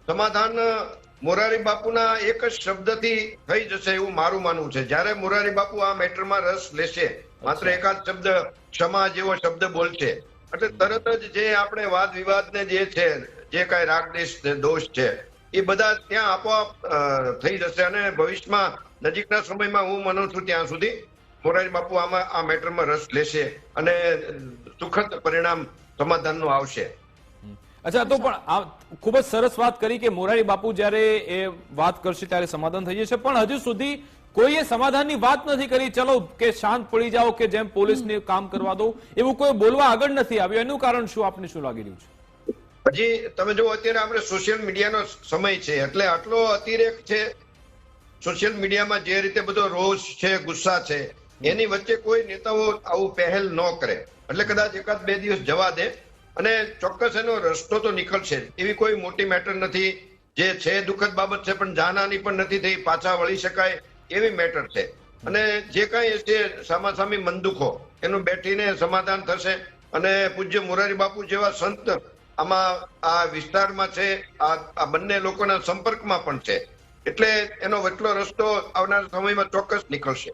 સમાધાન મોરારી બાપુના એક જ શબ્દથી થઈ જશે એવું મારું માનવું છે. જ્યારે મોરારી બાપુ આ મેટરમાં રસ લેશે, માત્ર એકાદ શબ્દ ક્ષમા જેવો શબ્દ બોલશે, એટલે તરત જ જે આપણે વાદ વિવાદને જે છે, જે કઈ રાગદેશ દોષ છે, એ બધા ત્યાં આપોઆપ થઈ જશે. અને ભવિષ્યમાં નજીકના સમયમાં હું માનું છું ત્યાં સુધી મોરારી બાપુ આમાં આ મેટરમાં રસ લેશે અને સુખદ પરિણામ સમાધાનનું આવશે. અચ્છા, તો પણ આ ખૂબ જ સરસ વાત કરી કે મોરારી બાપુ જ્યારે એ વાત કરશે ત્યારે સમાધાન થઈ જશે, પણ હજુ સુધી કોઈએ સમાધાનની વાત નથી કરી. ચલો કે શાંત પડી જાઓ કે જેમ પોલીસને કામ કરવા દો, એવું કોઈ બોલવા આગળ નથી આવ્યું. એનું કારણ શું, આપને શું લાગી રહ્યું છે? હજી તમે જો અત્યારે આપણે સોશિયલ મીડિયાનો સમય છે એટલે આટલો અતિરેક છે સોશિયલ મીડિયામાં, જે રીતે બધો રોષ છે, ગુસ્સા છે, એની વચ્ચે કોઈ નેતાઓ આવું પહેલ ન કરે એટલે કદાચ એકાદ બે દિવસ જવા દે અને ચોક્કસ એનો રસ્તો તો નીકળશે. એવી કોઈ મોટી મેટર નથી, જે છે દુઃખદ બાબત છે પણ જાનહાની પણ નથી થઈ, પાછા વળી શકાય એવી મેટર છે. અને જે કાંઈ છે સામાસામી મનદુખો એનું બેઠીને સમાધાન થશે. અને પૂજ્ય મોરારી બાપુ જેવા સંત આમાં આ વિસ્તારમાં છે, આ બંને લોકોના સંપર્કમાં પણ છે, એટલે એનો વચલો રસ્તો આવનાર સમયમાં ચોક્કસ નીકળશે.